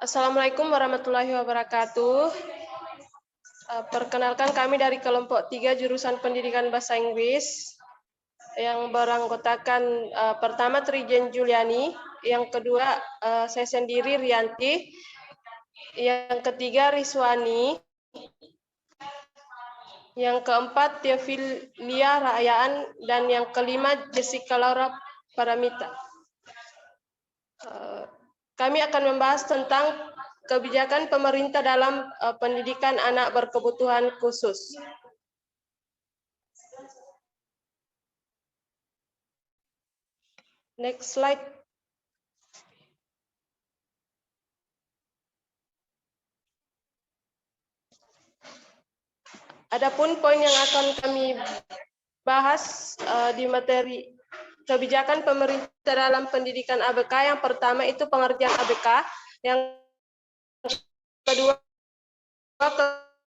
Assalamualaikum warahmatullahi wabarakatuh. Perkenalkan kami dari kelompok 3 jurusan pendidikan bahasa Inggris yang beranggotakan pertama Trijen Juliani, yang kedua saya sendiri Rianti, yang ketiga Riswani, yang keempat Teofilia Raayaan, dan yang kelima Jessica Laura Paramita. Kami akan membahas tentang kebijakan pemerintah dalam pendidikan anak berkebutuhan khusus. Next slide. Adapun poin yang akan kami bahas di materi kebijakan pemerintah dalam pendidikan ABK, yang pertama itu pengertian ABK, yang kedua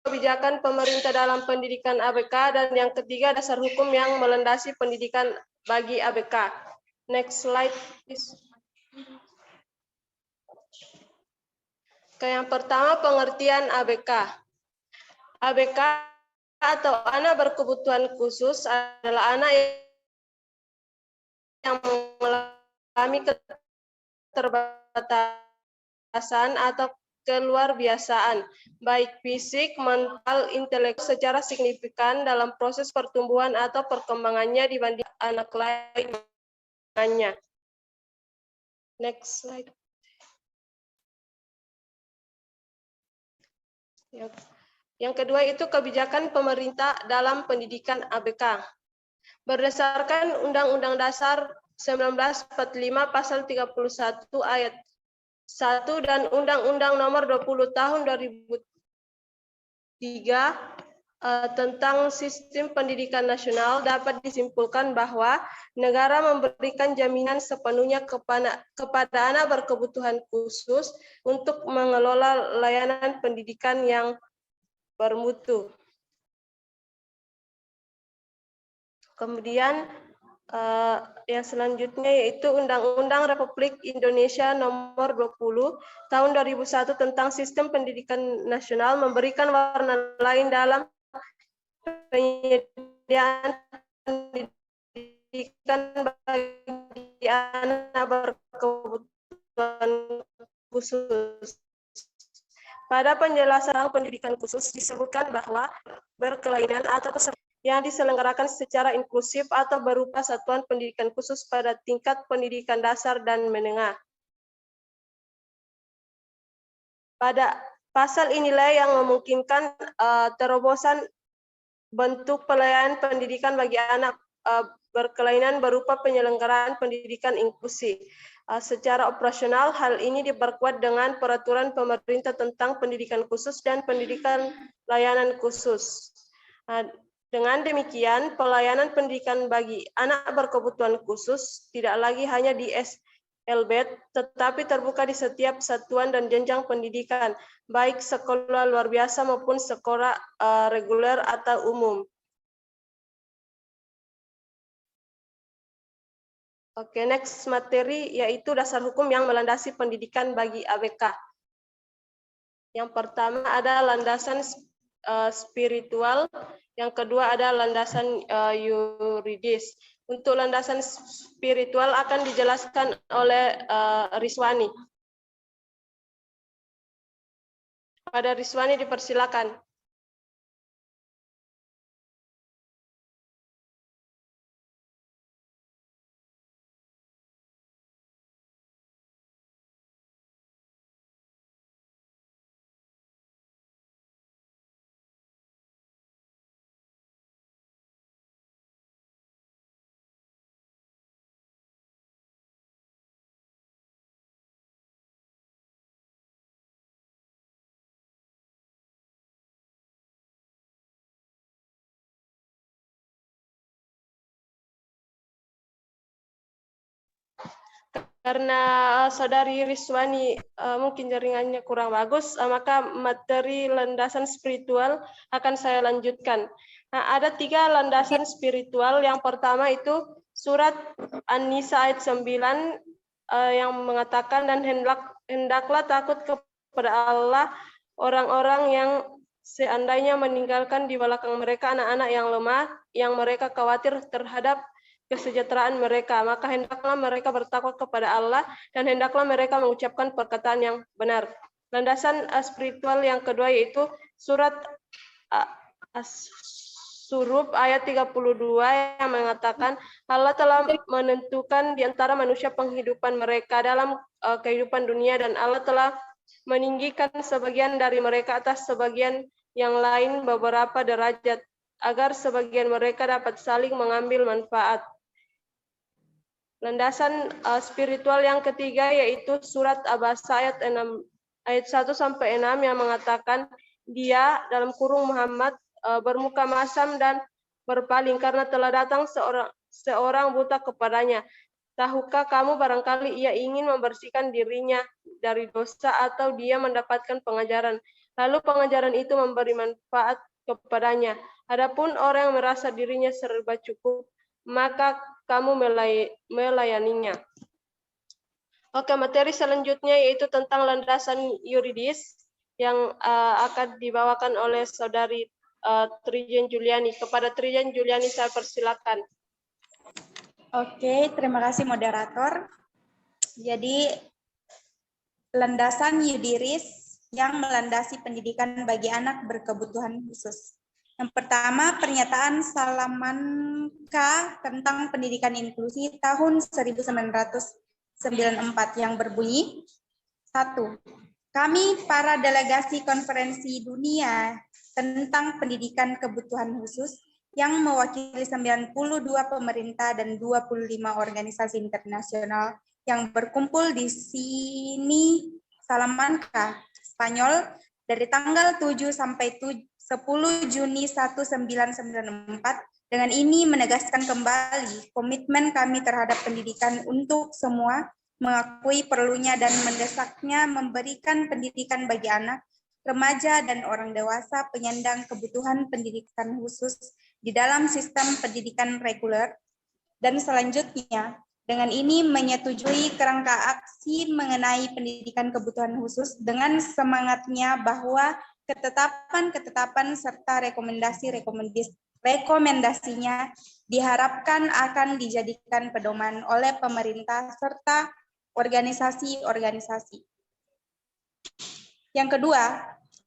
kebijakan pemerintah dalam pendidikan ABK, dan yang ketiga dasar hukum yang melandasi pendidikan bagi ABK. Next slide, please. Yang pertama pengertian ABK. ABK atau anak berkebutuhan khusus adalah anak yang mengalami keterbatasan atau keluarbiasaan, baik fisik, mental, intelektual secara signifikan dalam proses pertumbuhan atau perkembangannya dibanding anak lainnya. Next slide. Yang kedua itu kebijakan pemerintah dalam pendidikan ABK. Berdasarkan Undang-Undang Dasar 1945 Pasal 31 Ayat 1 dan Undang-Undang Nomor 20 Tahun 2003 tentang Sistem Pendidikan Nasional, dapat disimpulkan bahwa negara memberikan jaminan sepenuhnya kepada anak berkebutuhan khusus untuk mengelola layanan pendidikan yang bermutu. Kemudian yang selanjutnya yaitu Undang-Undang Republik Indonesia Nomor 20 Tahun 2001 tentang Sistem Pendidikan Nasional memberikan warna lain dalam penyediaan pendidikan bagi anak berkebutuhan khusus. Pada penjelasan pendidikan khusus disebutkan bahwa berkelainan atau yang diselenggarakan secara inklusif atau berupa satuan pendidikan khusus pada tingkat pendidikan dasar dan menengah. Pada pasal inilah yang memungkinkan terobosan bentuk pelayanan pendidikan bagi anak berkelainan berupa penyelenggaraan pendidikan inklusi. Secara operasional, hal ini diperkuat dengan peraturan pemerintah tentang pendidikan khusus dan pendidikan layanan khusus. Dengan demikian, pelayanan pendidikan bagi anak berkebutuhan khusus tidak lagi hanya di SLB, tetapi terbuka di setiap satuan dan jenjang pendidikan, baik sekolah luar biasa maupun sekolah reguler atau umum. Oke, next materi yaitu dasar hukum yang melandasi pendidikan bagi ABK. Yang pertama ada landasan spiritual, yang kedua ada landasan yuridis. Untuk landasan spiritual akan dijelaskan oleh Riswani. Pada Riswani dipersilakan. Karena saudari Riswani mungkin jaringannya kurang bagus, maka materi landasan spiritual akan saya lanjutkan. Nah, ada 3 landasan spiritual. Yang pertama itu surat An-Nisa ayat 9 yang mengatakan, dan hendaklah takut kepada Allah orang-orang yang seandainya meninggalkan di belakang mereka anak-anak yang lemah, yang mereka khawatir terhadap kesejahteraan mereka, maka hendaklah mereka bertakwa kepada Allah dan hendaklah mereka mengucapkan perkataan yang benar. Landasan spiritual yang kedua yaitu surat As-Surub ayat 32 yang mengatakan Allah telah menentukan di antara manusia penghidupan mereka dalam kehidupan dunia dan Allah telah meninggikan sebagian dari mereka atas sebagian yang lain beberapa derajat agar sebagian mereka dapat saling mengambil manfaat. Landasan spiritual yang ketiga yaitu surat Abasa ayat 1 sampai 6 yang mengatakan dia dalam kurung Muhammad bermuka masam dan berpaling karena telah datang seorang buta kepadanya. Tahukah kamu barangkali ia ingin membersihkan dirinya dari dosa atau dia mendapatkan pengajaran. Lalu pengajaran itu memberi manfaat kepadanya. Adapun orang yang merasa dirinya serba cukup, maka kamu melayaninya. Oke, materi selanjutnya yaitu tentang landasan yuridis yang akan dibawakan oleh saudari Trijen Juliani. Kepada Trijen Juliani saya persilakan. Oke, terima kasih moderator. Jadi landasan yuridis yang melandasi pendidikan bagi anak berkebutuhan khusus. Yang pertama, pernyataan Salamanca tentang pendidikan inklusi tahun 1994 yang berbunyi, 1. Kami para delegasi konferensi dunia tentang pendidikan kebutuhan khusus yang mewakili 92 pemerintah dan 25 organisasi internasional yang berkumpul di sini Salamanca, Spanyol, dari tanggal 7 sampai 10 Juni 1994, dengan ini menegaskan kembali komitmen kami terhadap pendidikan untuk semua, mengakui perlunya dan mendesaknya memberikan pendidikan bagi anak, remaja, dan orang dewasa penyandang kebutuhan pendidikan khusus di dalam sistem pendidikan reguler, dan selanjutnya dengan ini menyetujui kerangka aksi mengenai pendidikan kebutuhan khusus dengan semangatnya bahwa ketetapan-ketetapan serta rekomendasinya diharapkan akan dijadikan pedoman oleh pemerintah serta organisasi-organisasi. Yang kedua,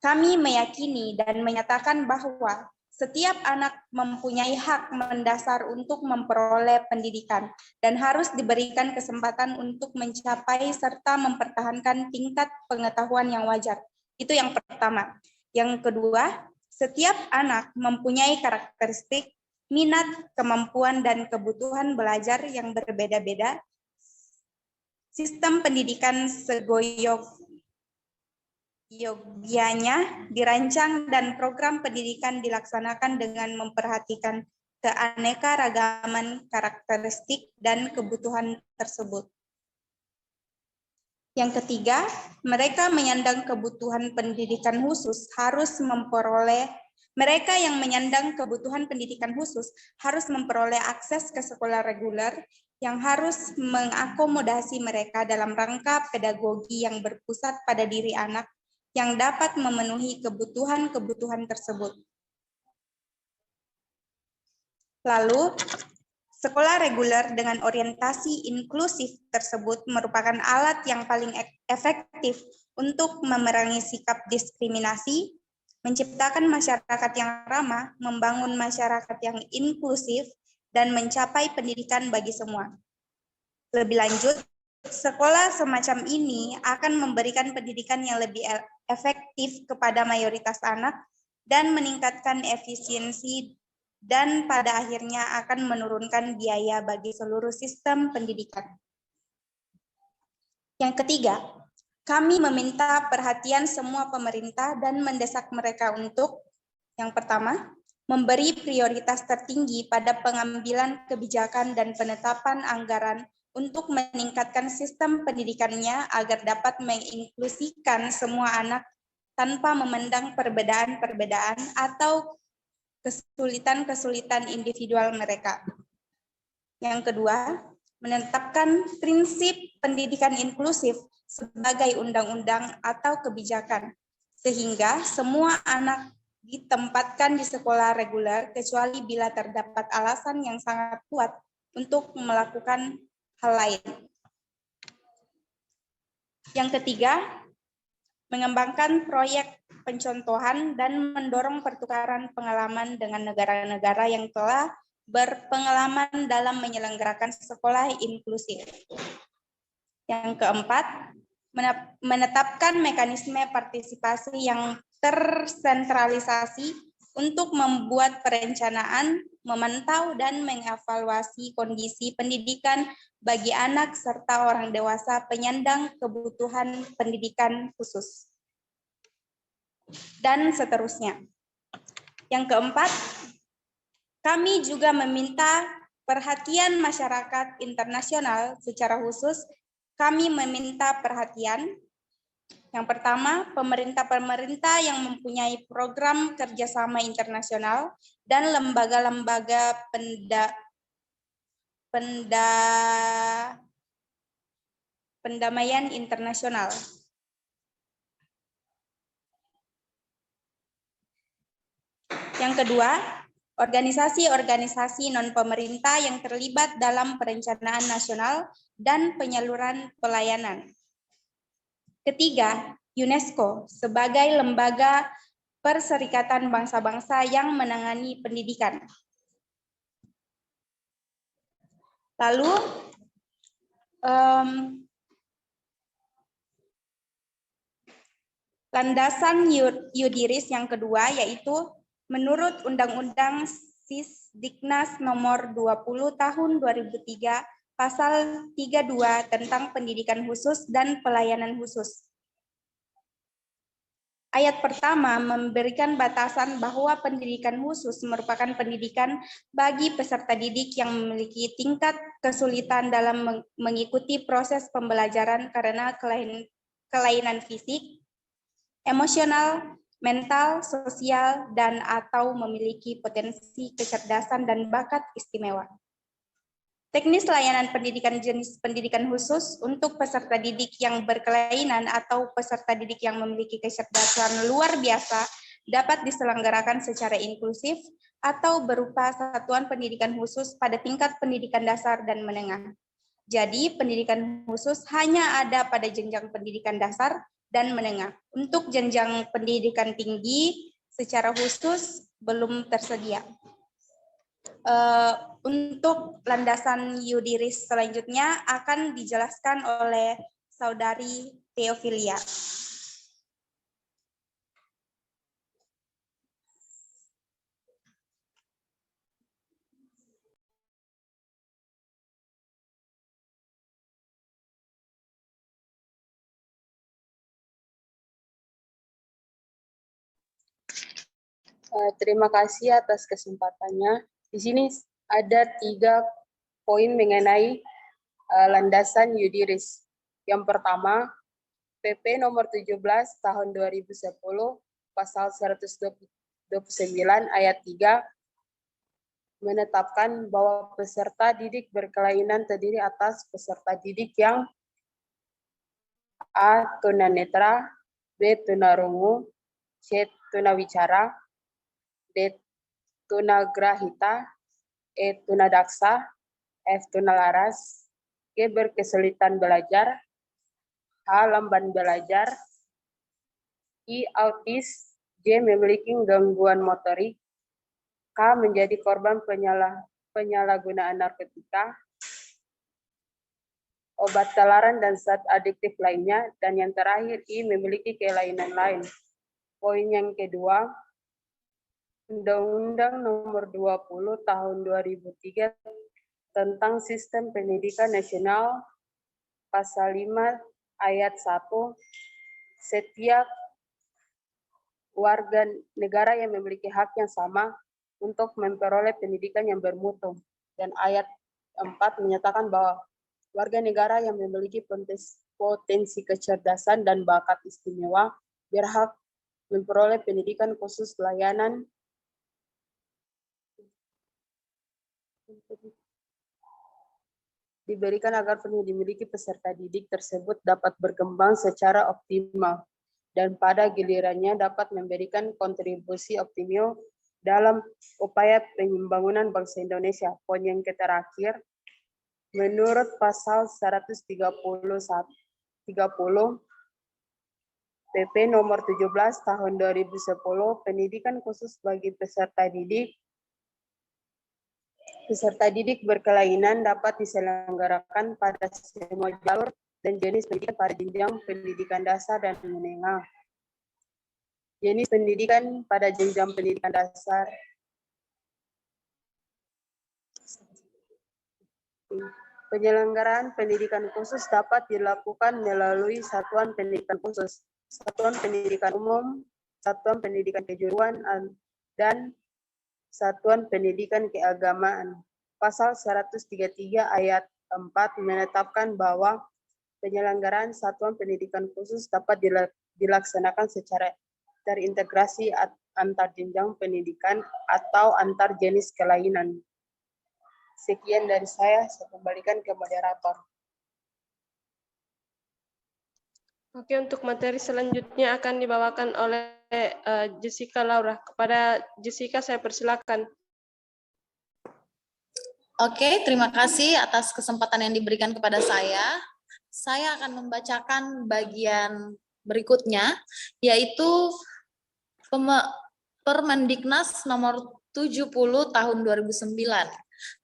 kami meyakini dan menyatakan bahwa setiap anak mempunyai hak mendasar untuk memperoleh pendidikan dan harus diberikan kesempatan untuk mencapai serta mempertahankan tingkat pengetahuan yang wajar. Itu yang pertama. Yang kedua, setiap anak mempunyai karakteristik, minat, kemampuan, dan kebutuhan belajar yang berbeda-beda. Sistem pendidikan segoyogianya dirancang dan program pendidikan dilaksanakan dengan memperhatikan keanekaragaman karakteristik dan kebutuhan tersebut. Yang ketiga, mereka menyandang kebutuhan pendidikan khusus harus memperoleh akses ke sekolah reguler yang harus mengakomodasi mereka dalam rangka pedagogi yang berpusat pada diri anak yang dapat memenuhi kebutuhan-kebutuhan tersebut. Lalu, sekolah reguler dengan orientasi inklusif tersebut merupakan alat yang paling efektif untuk memerangi sikap diskriminasi, menciptakan masyarakat yang ramah, membangun masyarakat yang inklusif, dan mencapai pendidikan bagi semua. Lebih lanjut, sekolah semacam ini akan memberikan pendidikan yang lebih efektif kepada mayoritas anak dan meningkatkan efisiensi dan pada akhirnya akan menurunkan biaya bagi seluruh sistem pendidikan. Yang ketiga, kami meminta perhatian semua pemerintah dan mendesak mereka untuk, yang pertama, memberi prioritas tertinggi pada pengambilan kebijakan dan penetapan anggaran untuk meningkatkan sistem pendidikannya agar dapat menginklusikan semua anak tanpa memandang perbedaan-perbedaan atau kesulitan-kesulitan individual mereka. Yang kedua, menetapkan prinsip pendidikan inklusif sebagai undang-undang atau kebijakan, sehingga semua anak ditempatkan di sekolah reguler kecuali bila terdapat alasan yang sangat kuat untuk melakukan hal lain. Yang ketiga, mengembangkan proyek pencontohan dan mendorong pertukaran pengalaman dengan negara-negara yang telah berpengalaman dalam menyelenggarakan sekolah inklusif. Yang keempat, menetapkan mekanisme partisipasi yang tersentralisasi untuk membuat perencanaan, memantau, dan mengevaluasi kondisi pendidikan bagi anak serta orang dewasa penyandang kebutuhan pendidikan khusus. Dan seterusnya. Yang keempat, kami juga meminta perhatian masyarakat internasional secara khusus. Kami meminta perhatian yang pertama, pemerintah-pemerintah yang mempunyai program kerjasama internasional dan lembaga-lembaga pendamaian internasional. Yang kedua, organisasi-organisasi non-pemerintah yang terlibat dalam perencanaan nasional dan penyaluran pelayanan. Ketiga, UNESCO sebagai lembaga Perserikatan Bangsa-Bangsa yang menangani pendidikan. Lalu, landasan Yudiris yang kedua yaitu menurut Undang-Undang Sisdiknas nomor 20 tahun 2003 pasal 32 tentang pendidikan khusus dan pelayanan khusus. Ayat pertama memberikan batasan bahwa pendidikan khusus merupakan pendidikan bagi peserta didik yang memiliki tingkat kesulitan dalam mengikuti proses pembelajaran karena kelainan fisik, emosional, mental, sosial, dan atau memiliki potensi kecerdasan dan bakat istimewa. Teknis layanan pendidikan jenis pendidikan khusus untuk peserta didik yang berkelainan atau peserta didik yang memiliki kecerdasan luar biasa dapat diselenggarakan secara inklusif atau berupa satuan pendidikan khusus pada tingkat pendidikan dasar dan menengah. Jadi, pendidikan khusus hanya ada pada jenjang pendidikan dasar dan menengah. Untuk jenjang pendidikan tinggi secara khusus belum tersedia. Untuk landasan Yudiris selanjutnya akan dijelaskan oleh Saudari Theophilia. Terima kasih atas kesempatannya. Di sini ada 3 poin mengenai landasan Yudiris. Yang pertama, PP nomor 17 tahun 2010 pasal 129 ayat 3 menetapkan bahwa peserta didik berkelainan terdiri atas peserta didik yang A. tunanetra, B. tunarungu, C. tunawicara, D. tunagrahita, E. tunadaksa, F. tunalaras, G. berkesulitan belajar, H. lamban belajar, I. autis, J. memiliki gangguan motorik, K. menjadi korban penyalahgunaan narkotika, obat terlarang dan zat adiktif lainnya, dan yang terakhir I. memiliki kelainan lain. Poin yang kedua, Undang-Undang nomor 20 tahun 2003 tentang Sistem Pendidikan Nasional pasal 5 ayat 1, setiap warga negara yang memiliki hak yang sama untuk memperoleh pendidikan yang bermutu. Dan ayat 4 menyatakan bahwa warga negara yang memiliki potensi kecerdasan dan bakat istimewa berhak memperoleh pendidikan khusus layanan diberikan agar penuh dimiliki peserta didik tersebut dapat berkembang secara optimal dan pada gilirannya dapat memberikan kontribusi optimal dalam upaya pembangunan bangsa Indonesia. Poin yang terakhir, menurut pasal 130 PP nomor 17 tahun 2010, pendidikan khusus bagi peserta didik berkelainan dapat diselenggarakan pada semua jalur dan jenis pendidikan pada jenjang pendidikan dasar dan menengah. Jenis pendidikan pada jenjang pendidikan dasar. Penyelenggaraan pendidikan khusus dapat dilakukan melalui satuan pendidikan khusus, satuan pendidikan umum, satuan pendidikan kejuruan, dan satuan pendidikan keagamaan. Pasal 133 ayat 4 menetapkan bahwa penyelenggaraan satuan pendidikan khusus dapat dilaksanakan secara terintegrasi antar jenjang pendidikan atau antar jenis kelainan. Sekian dari saya kembalikan ke moderator. Oke, untuk materi selanjutnya akan dibawakan oleh Jessica Laura. Kepada Jessica saya persilakan. Oke, terima kasih atas kesempatan yang diberikan kepada saya. Saya akan membacakan bagian berikutnya, yaitu Permendiknas nomor 70 tahun 2009.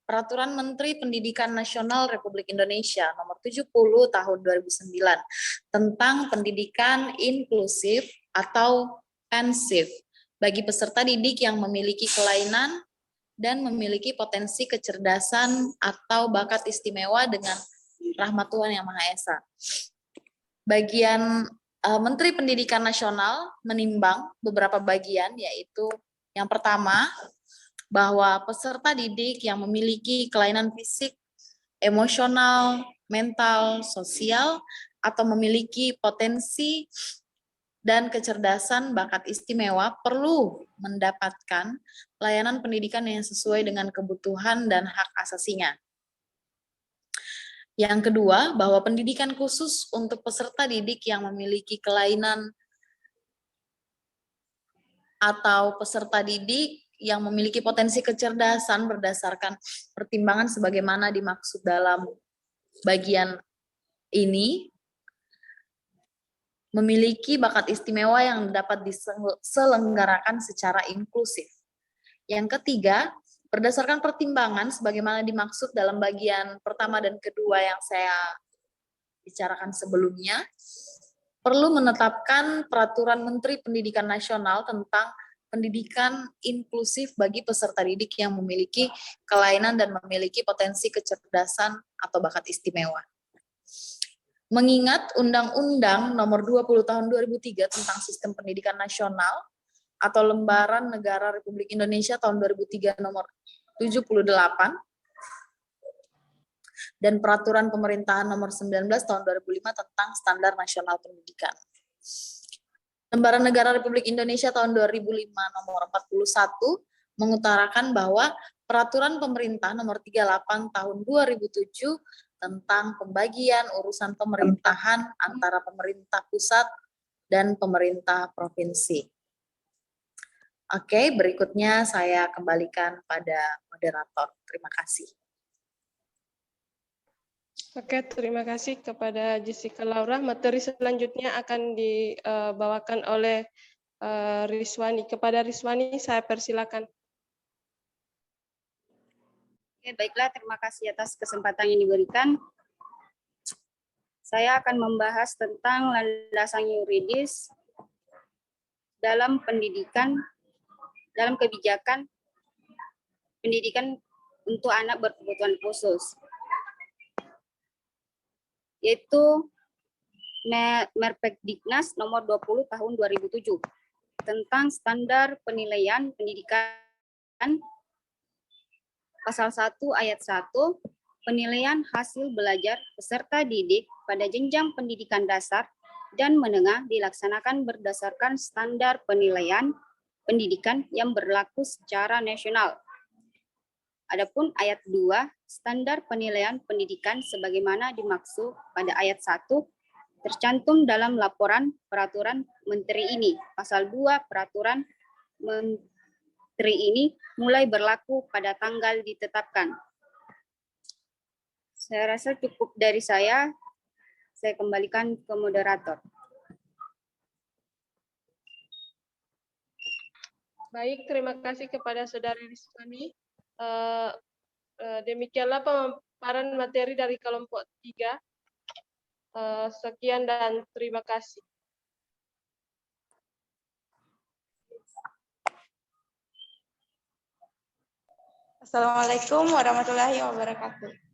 Peraturan Menteri Pendidikan Nasional Republik Indonesia nomor 70 tahun 2009 tentang pendidikan inklusif atau pensif bagi peserta didik yang memiliki kelainan dan memiliki potensi kecerdasan atau bakat istimewa dengan rahmat Tuhan Yang Maha Esa. Bagian Menteri Pendidikan Nasional menimbang beberapa bagian, yaitu yang pertama, bahwa peserta didik yang memiliki kelainan fisik, emosional, mental, sosial, atau memiliki potensi dan kecerdasan bakat istimewa perlu mendapatkan layanan pendidikan yang sesuai dengan kebutuhan dan hak asasinya. Yang kedua, bahwa pendidikan khusus untuk peserta didik yang memiliki kelainan atau peserta didik yang memiliki potensi kecerdasan berdasarkan pertimbangan sebagaimana dimaksud dalam bagian ini, memiliki bakat istimewa yang dapat diselenggarakan secara inklusif. Yang ketiga, berdasarkan pertimbangan sebagaimana dimaksud dalam bagian pertama dan kedua yang saya bicarakan sebelumnya, perlu menetapkan Peraturan Menteri Pendidikan Nasional tentang pendidikan inklusif bagi peserta didik yang memiliki kelainan dan memiliki potensi kecerdasan atau bakat istimewa. Mengingat Undang-Undang Nomor 20 Tahun 2003 tentang Sistem Pendidikan Nasional atau Lembaran Negara Republik Indonesia tahun 2003 Nomor 78 dan Peraturan Pemerintahan Nomor 19 Tahun 2005 tentang Standar Nasional Pendidikan. Lembaran Negara Republik Indonesia tahun 2005 Nomor 41 mengutarakan bahwa Peraturan Pemerintah Nomor 38 Tahun 2007 tentang pembagian urusan pemerintahan antara pemerintah pusat dan pemerintah provinsi. Oke, berikutnya saya kembalikan pada moderator. Terima kasih. Oke, terima kasih kepada Jessica Laura. Materi selanjutnya akan dibawakan oleh Rizwani. Kepada Rizwani saya persilakan. Oke, baiklah, terima kasih atas kesempatan yang diberikan. Saya akan membahas tentang landasan yuridis dalam pendidikan, dalam kebijakan pendidikan untuk anak berkebutuhan khusus, yaitu Permendiknas nomor 20 tahun 2007 tentang standar penilaian pendidikan. Pasal 1 ayat 1, penilaian hasil belajar peserta didik pada jenjang pendidikan dasar dan menengah dilaksanakan berdasarkan standar penilaian pendidikan yang berlaku secara nasional. Adapun ayat 2, standar penilaian pendidikan sebagaimana dimaksud pada ayat 1 tercantum dalam laporan peraturan menteri ini. Pasal 2 peraturan menteri ini mulai berlaku pada tanggal ditetapkan. Saya rasa cukup dari saya kembalikan ke moderator. Baik, terima kasih kepada Saudara Rizwani. Demikianlah pemaparan materi dari kelompok 3. Sekian dan terima kasih. Assalamualaikum warahmatullahi wabarakatuh.